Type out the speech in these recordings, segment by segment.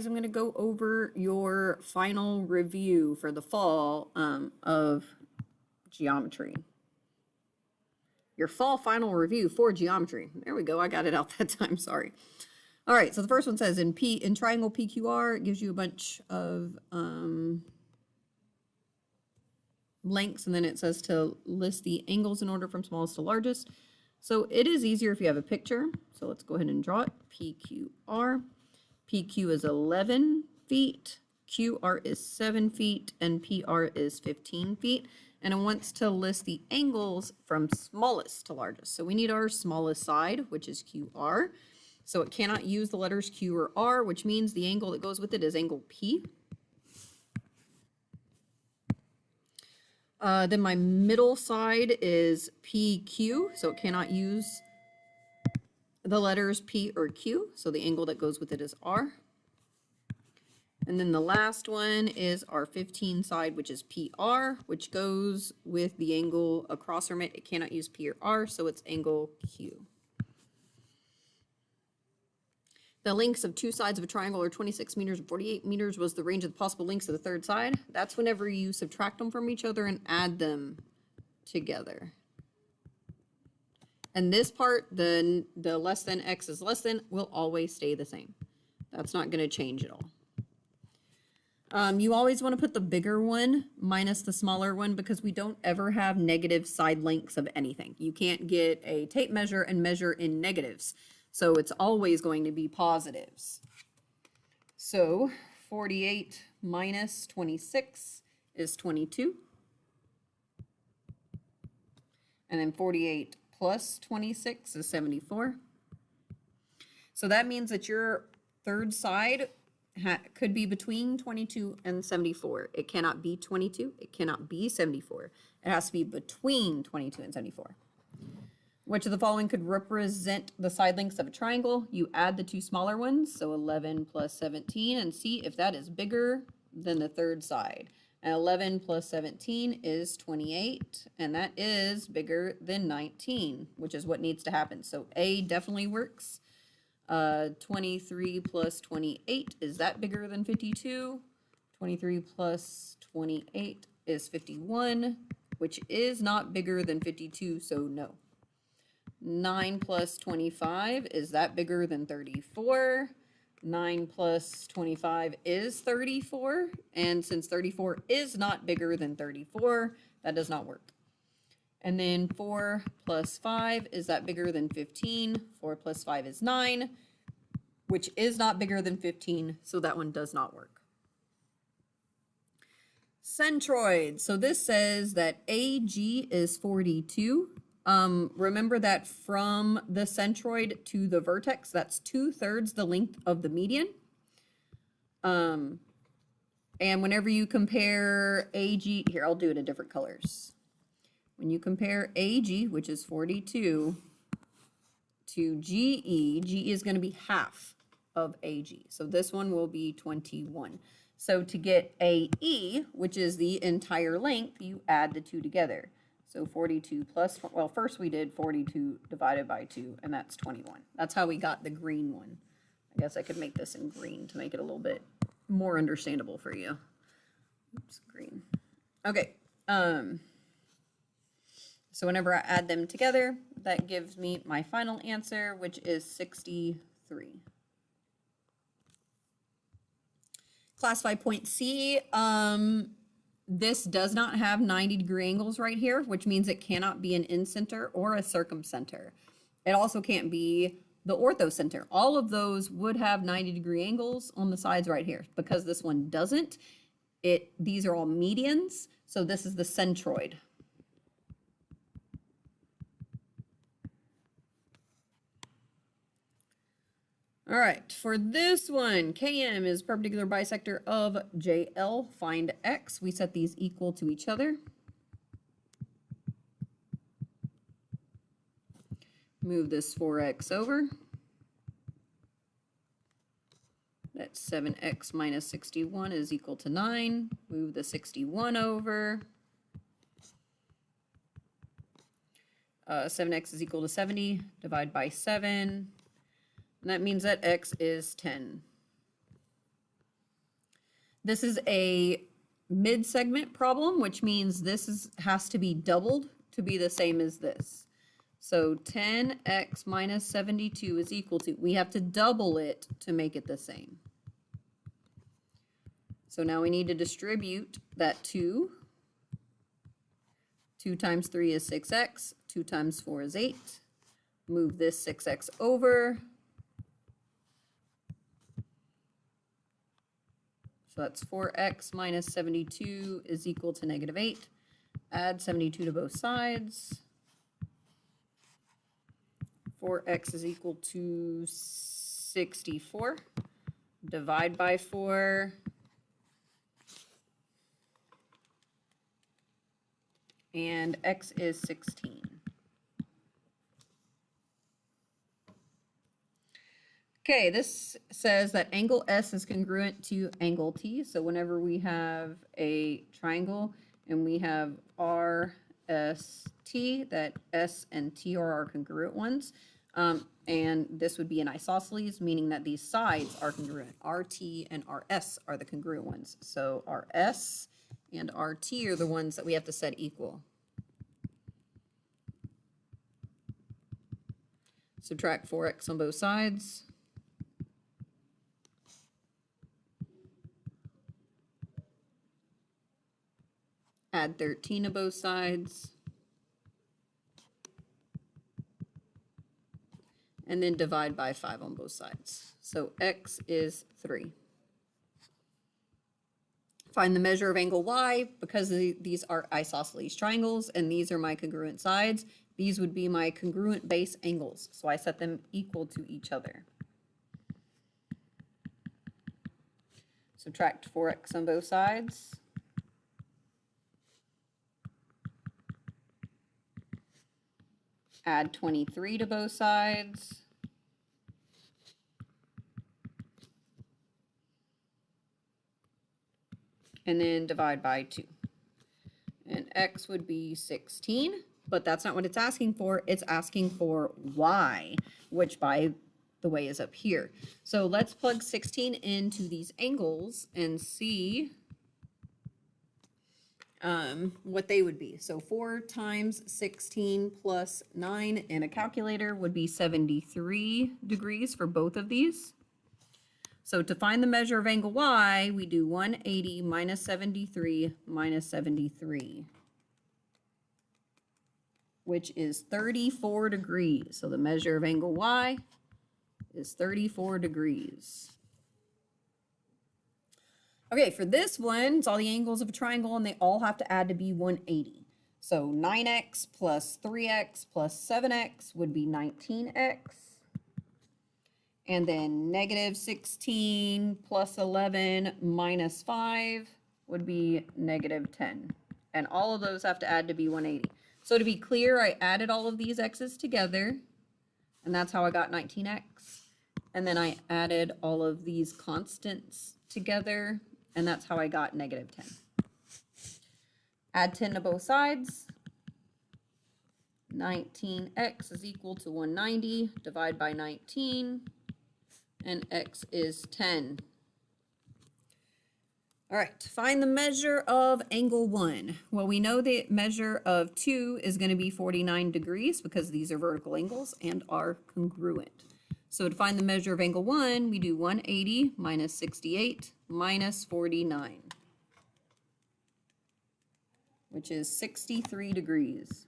I'm going to go over your final review for the fall of geometry. Your fall final review for geometry. There we go. I got it out that time. Sorry. All right. So the first one says in triangle PQR, it gives you a bunch of lengths, and then it says to list the angles in order from smallest to largest. So it is easier if you have a picture. So let's go ahead and draw it. PQR. PQ is 11 feet, QR is 7 feet, and PR is 15 feet. And it wants to list the angles from smallest to largest. So we need our smallest side, which is QR. So it cannot use the letters Q or R, which means the angle that goes with it is angle P. Then my middle side is PQ, so it cannot use the letters P or Q, so the angle that goes with it is R. And then the last one is our 15 side, which is PR, which goes with the angle across from it. It cannot use P or R, so it's angle Q. The lengths of two sides of a triangle are 26 meters and 48 meters was the range of the possible lengths of the third side. That's whenever you subtract them from each other and add them together. And this part, the less than x is less than, will always stay the same. That's not going to change at all. You always want to put the bigger one minus the smaller one because we don't ever have negative side lengths of anything. You can't get a tape measure and measure in negatives. So it's always going to be positives. So 48 minus 26 is 22. And then 48 plus 26 is 74. So that means that your third side could be between 22 and 74. It cannot be 22. It cannot be 74. It has to be between 22 and 74. Which of the following could represent the side lengths of a triangle? You add the two smaller ones, so 11 plus 17, and see if that is bigger than the third side. And 11 plus 17 is 28, and that is bigger than 19, which is what needs to happen. So A definitely works. 23 plus 28, is that bigger than 52? 23 plus 28 is 51, which is not bigger than 52, so no. 9 plus 25, is that bigger than 34? 9 plus 25 is 34, and since 34 is not bigger than 34, that does not work. And then 4 plus 5, is that bigger than 15? 4 plus 5 is 9, which is not bigger than 15, so that one does not work. Centroid, so this says that AG is 42. Remember that from the centroid to the vertex, that's 2/3 the length of the median. And whenever you compare AG, here, I'll do it in different colors. When you compare AG, which is 42, to GE, GE is going to be half of AG. So this one will be 21. So to get AE, which is the entire length, you add the two together. So 42 plus, well, first we did 42 divided by 2, and that's 21. That's how we got the green one. I guess I could make this in green to make it a little bit more understandable for you. Oops, green. Okay. So whenever I add them together, that gives me my final answer, which is 63. Classify point C. This does not have 90-degree angles right here, which means it cannot be an incenter or a circumcenter. It also can't be the orthocenter. All of those would have 90-degree angles on the sides right here. Because this one doesn't, these are all medians, so this is the centroid. All right, for this one, KM is perpendicular bisector of JL. Find X. We set these equal to each other. Move this 4x over. That's 7x minus 61 is equal to 9. Move the 61 over. 7x is equal to 70. Divide by 7. And that means that x is 10. This is a mid-segment problem, which means this has to be doubled to be the same as this. So 10x minus 72 is equal to, we have to double it to make it the same. So now we need to distribute that 2. 2 times 3 is 6x, 2 times 4 is 8. Move this 6x over. So that's 4x minus 72 is equal to negative 8. Add 72 to both sides. 4x is equal to 64. Divide by 4. And x is 16. Okay, this says that angle S is congruent to angle T. So whenever we have a triangle and we have R, S, T, that S and T are our congruent ones. And this would be an isosceles, meaning that these sides are congruent. RT and RS are the congruent ones. So RS and RT are the ones that we have to set equal. Subtract 4x on both sides. Add 13 to both sides. And then divide by 5 on both sides. So x is 3. Find the measure of angle y. Because these are isosceles triangles and these are my congruent sides, these would be my congruent base angles. So I set them equal to each other. Subtract 4x on both sides. Add 23 to both sides. And then divide by 2. And x would be 16, but that's not what it's asking for. It's asking for y, which by the way is up here. So let's plug 16 into these angles and see what they would be. So 4 times 16 plus 9 in a calculator would be 73 degrees for both of these. So to find the measure of angle y, we do 180 minus 73 minus 73, which is 34 degrees. So the measure of angle y is 34 degrees. Okay, for this one, it's all the angles of a triangle, and they all have to add to be 180. So 9x plus 3x plus 7x would be 19x. And then negative 16 plus 11 minus 5 would be negative 10. And all of those have to add to be 180. So to be clear, I added all of these x's together, and that's how I got 19x. And then I added all of these constants together, and that's how I got negative 10. Add 10 to both sides. 19x is equal to 190. Divide by 19. And x is 10. All right, find the measure of angle 1. Well, we know the measure of 2 is going to be 49 degrees because these are vertical angles and are congruent. So to find the measure of angle 1, we do 180 minus 68 minus 49, which is 63 degrees.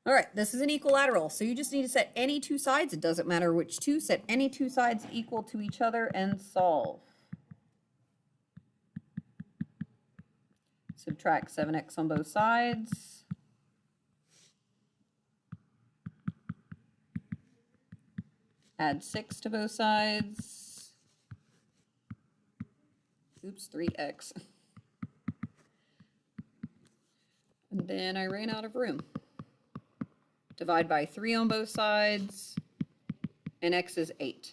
All right, this is an equilateral, so you just need to set any two sides. It doesn't matter which two. Set any two sides equal to each other and solve. Subtract 7x on both sides. Add 6 to both sides. Oops, 3x. And then I ran out of room. Divide by 3 on both sides, and x is 8.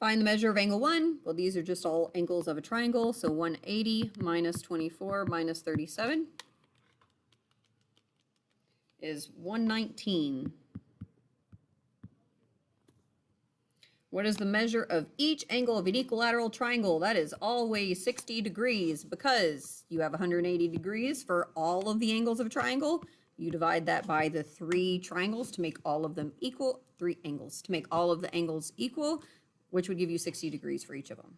Find the measure of angle 1. Well, these are just all angles of a triangle, so 180 minus 24 minus 37 is 119. What is the measure of each angle of an equilateral triangle? That is always 60 degrees because you have 180 degrees for all of the angles of a triangle. You divide that by the 3 triangles to make all of them equal, 3 angles to make all of the angles equal, which would give you 60 degrees for each of them.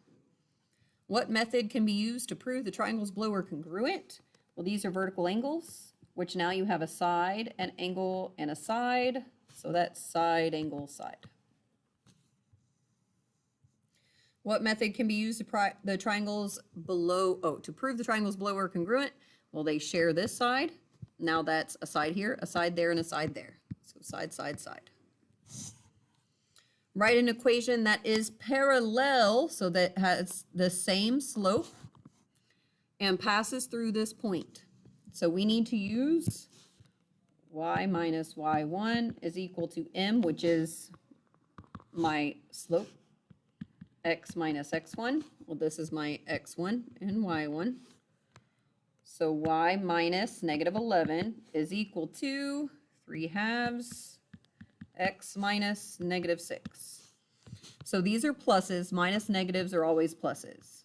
What method can be used to prove the triangles below are congruent? Well, these are vertical angles, which now you have a side, an angle, and a side. So that's side, angle, side. What method can be used to prove the triangles below are congruent? Well, they share this side. Now that's a side here, a side there, and a side there. So side, side, side. Write an equation that is parallel, so that has the same slope and passes through this point. So we need to use y minus y1 is equal to m, which is my slope, x minus x1. Well, this is my x1 and y1. So y minus negative 11 is equal to 3/2 x minus negative 6. So these are pluses. Minus negatives are always pluses.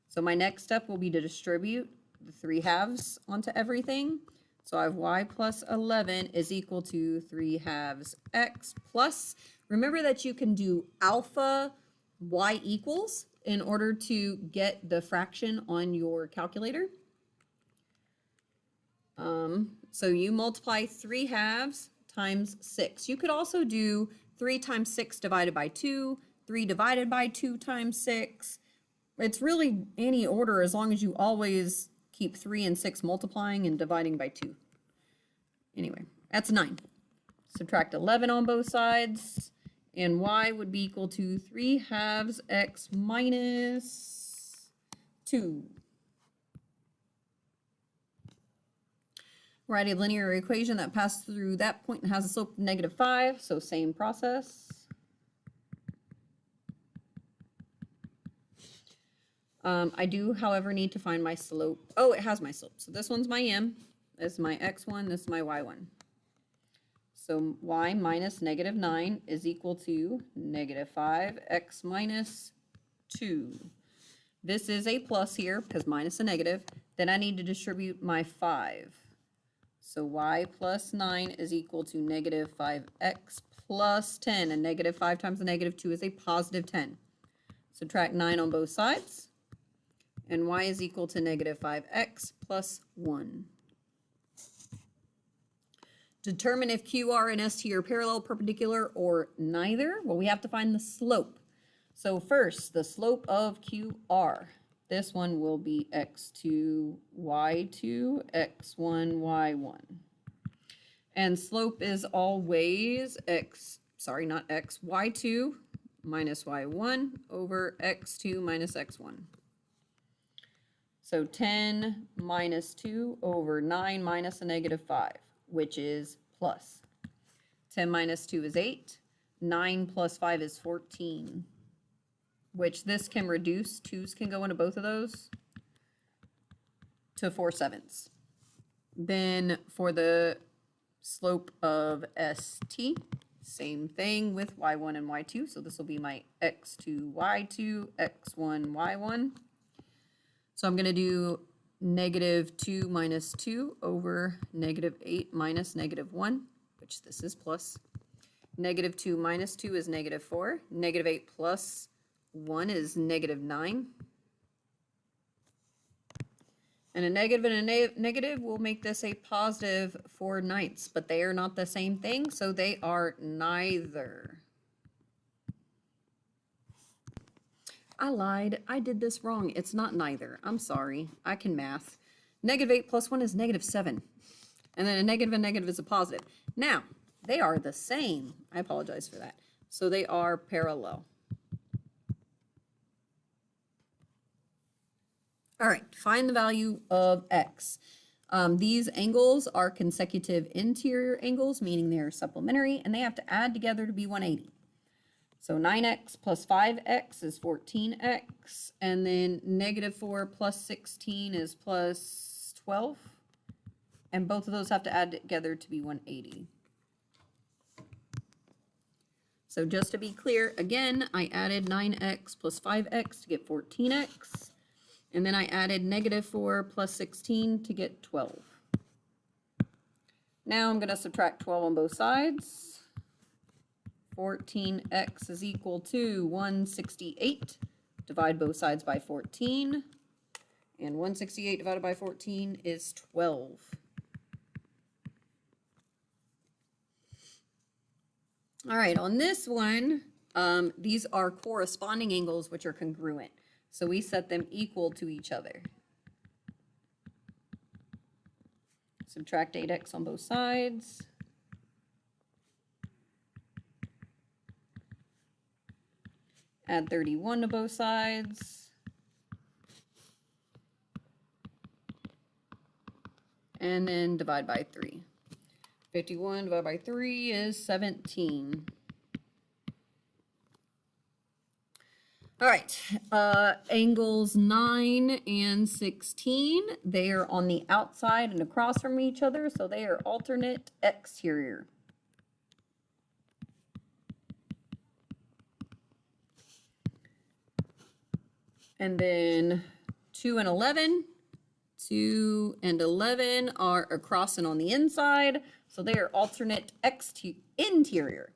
So my next step will be to distribute the 3/2 onto everything. So I have y plus 11 is equal to 3/2 x plus. Remember that you can do alpha y equals in order to get the fraction on your calculator. So you multiply 3/2 times 6. You could also do 3 times 6 divided by 2, 3 divided by 2 times 6. It's really any order as long as you always keep 3 and 6 multiplying and dividing by 2. Anyway, that's 9. Subtract 11 on both sides, and y would be equal to 3/2 x minus 2. Write a linear equation that passes through that point and has a slope of -5, so same process. I do, however, need to find my slope. Oh, it has my slope. So this one's my m, this is my x1, this is my y1. So y minus -9 is equal to -5 x minus 2. This is a plus here because minus a negative. Then I need to distribute my 5. So y plus 9 is equal to -5x plus 10. And -5 times the -2 is a positive 10. Subtract 9 on both sides. And y is equal to -5x plus 1. Determine if QR and ST are parallel, perpendicular, or neither. Well, we have to find the slope. So first, the slope of QR. This one will be x2, y2, x1, y1. And slope is always y2 minus y1 over x2 minus x1. So 10 minus 2 over 9 minus a -5, which is plus. 10 minus 2 is 8. 9 plus 5 is 14, which this can reduce. 2's can go into both of those to 4/7. Then for the slope of ST, same thing with y1 and y2. So this will be my x2, y2, x1, y1. So I'm going to do -2 minus 2 over -8 minus -1, which this is plus. -2 minus 2 is -4. -8 plus 1 is -9. And a negative and a negative will make this a positive 4/9, but they are not the same thing, so they are neither. I lied. I did this wrong. It's not neither. I'm sorry. I can math. -8 plus 1 is -7. And then a negative is a positive. Now, they are the same. I apologize for that. So they are parallel. All right, find the value of x. These angles are consecutive interior angles, meaning they're supplementary, and they have to add together to be 180. So 9x plus 5x is 14x, and then -4 plus 16 is plus 12, and both of those have to add together to be 180. So just to be clear, again, I added 9x plus 5x to get 14x. And then I added -4 plus 16 to get 12. Now I'm going to subtract 12 on both sides. 14x is equal to 168. Divide both sides by 14. And 168 divided by 14 is 12. All right, on this one, these are corresponding angles which are congruent. So we set them equal to each other. Subtract 8x on both sides. Add 31 to both sides. And then divide by 3. 51 divided by 3 is 17. All right, angles 9 and 16, they are on the outside and across from each other, so they are alternate exterior. And then 2 and 11. 2 and 11 are across and on the inside, so they are alternate interior.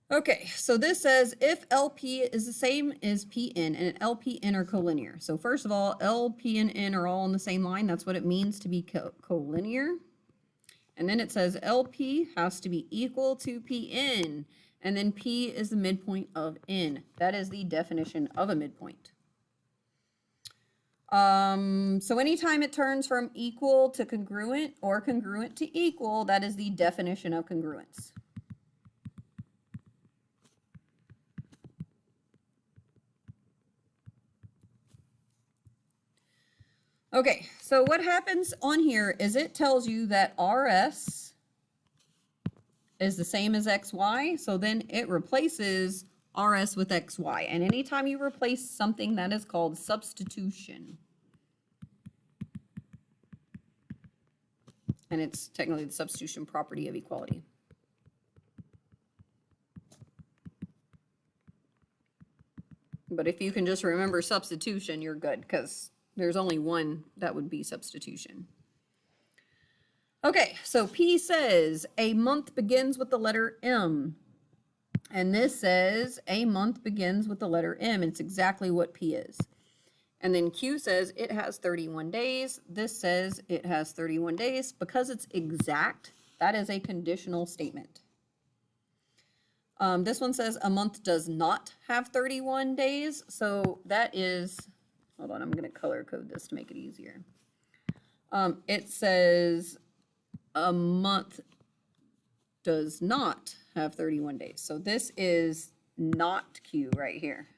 Okay, so this says if LP is the same as PN and LPN are collinear. So first of all, LP and N are all on the same line. That's what it means to be collinear. And then it says LP has to be equal to PN. And then P is the midpoint of N. That is the definition of a midpoint. So anytime it turns from equal to congruent or congruent to equal, that is the definition of congruence. Okay, so what happens on here is it tells you that RS is the same as XY, so then it replaces RS with XY. And anytime you replace something, that is called substitution. And it's technically the substitution property of equality. But if you can just remember substitution, you're good, because there's only one that would be substitution. Okay, so P says a month begins with the letter M. And this says a month begins with the letter M. And it's exactly what P is. And then Q says it has 31 days. This says it has 31 days. Because it's exact, that is a conditional statement. This one says a month does not have 31 days. So that is... Hold on, I'm going to color code this to make it easier. It says a month does not have 31 days. So this is not Q right here.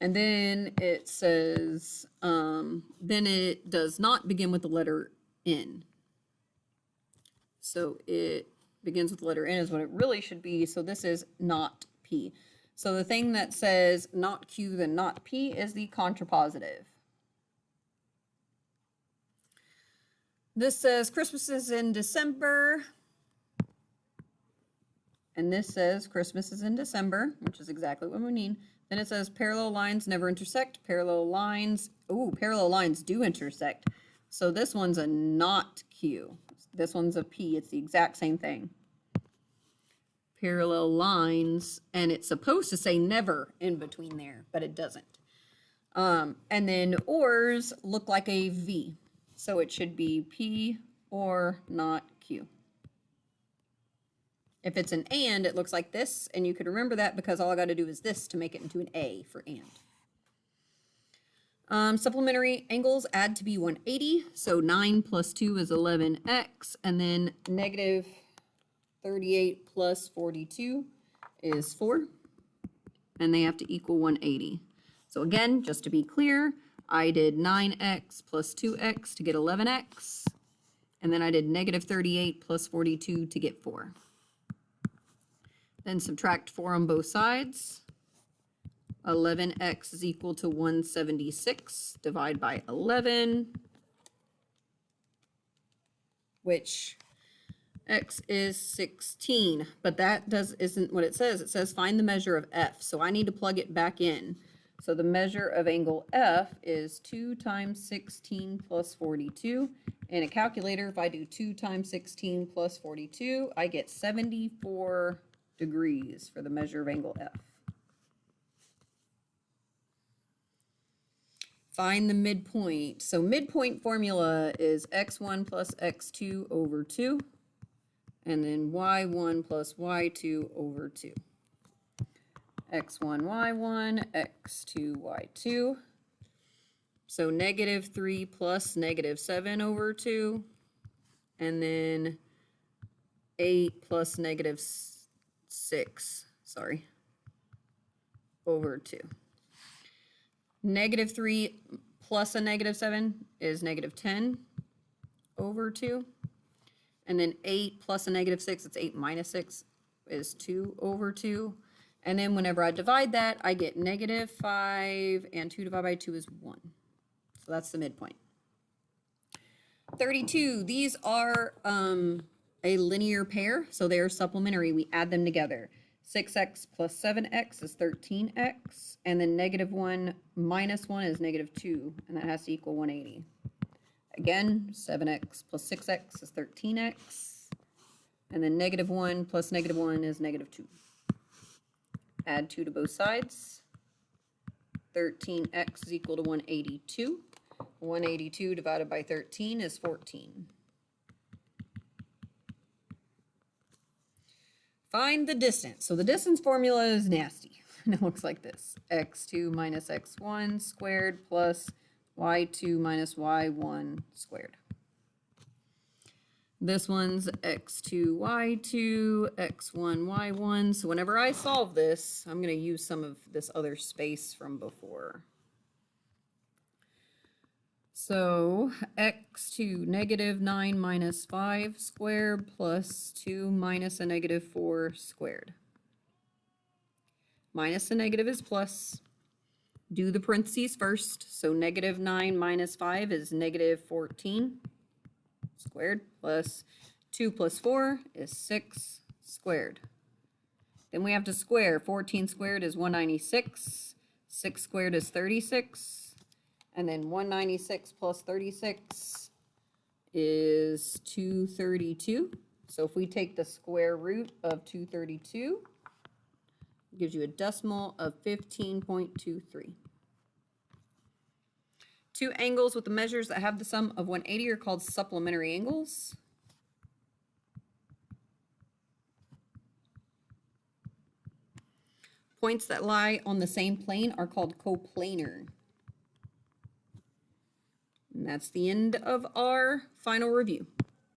And then it says, then it does not begin with the letter N. So it begins with the letter N is what it really should be. So this is not P. So the thing that says not Q then not P is the contrapositive. This says Christmas is in December. And this says Christmas is in December, which is exactly what we need. Then it says parallel lines never intersect. Parallel lines do intersect. So this one's a not Q. This one's a P. It's the exact same thing. Parallel lines, and it's supposed to say never in between there, but it doesn't. And then ors look like a V. So it should be P or not Q. If it's an and, it looks like this, and you could remember that because all I got to do is this to make it into an A for and. Supplementary angles add to be 180, so 9 plus 2 is 11x, and then negative 38 plus 42 is 4, and they have to equal 180. So again, just to be clear, I did 9x plus 2x to get 11x, and then I did negative 38 plus 42 to get 4. Then subtract 4 on both sides. 11x is equal to 176. Divide by 11, which x is 16. But that isn't what it says. It says find the measure of f. So I need to plug it back in. So the measure of angle F is 2 times 16 plus 42. In a calculator, if I do 2 times 16 plus 42, I get 74 degrees for the measure of angle F. Find the midpoint. So midpoint formula is x1 plus x2 over 2, and then y1 plus y2 over 2. x1, y1, x2, y2. So -3 plus -7 over 2. And then 8 plus -6, over 2. -3 plus a -7 is -10 over 2. And then 8 plus a -6, it's 8 minus 6, is 2 over 2. And then whenever I divide that, I get -5, and 2 divided by 2 is 1. So that's the midpoint. 32, these are a linear pair, so they're supplementary. We add them together. 6x plus 7x is 13x, and then -1 minus 1 is -2, and that has to equal 180. Again, 7x plus 6x is 13x, and then -1 plus -1 is -2. Add 2 to both sides. 13x is equal to 182. 182 divided by 13 is 14. Find the distance. So the distance formula is nasty. And it looks like this. x2 minus x1 squared plus y2 minus y1 squared. This one's x2, y2, x1, y1. So whenever I solve this, I'm going to use some of this other space from before. So x2, -9 minus 5 squared plus 2 minus a -4 squared. Minus a negative is plus. Do the parentheses first. So -9 minus 5 is -14 squared plus 2 plus 4 is 6 squared. Then we have to square. 14 squared is 196. 6 squared is 36. And then 196 plus 36 is 232. So if we take the square root of 232, it gives you a decimal of 15.23. Two angles with the measures that have the sum of 180 are called supplementary angles. Points that lie on the same plane are called coplanar. And that's the end of our final review.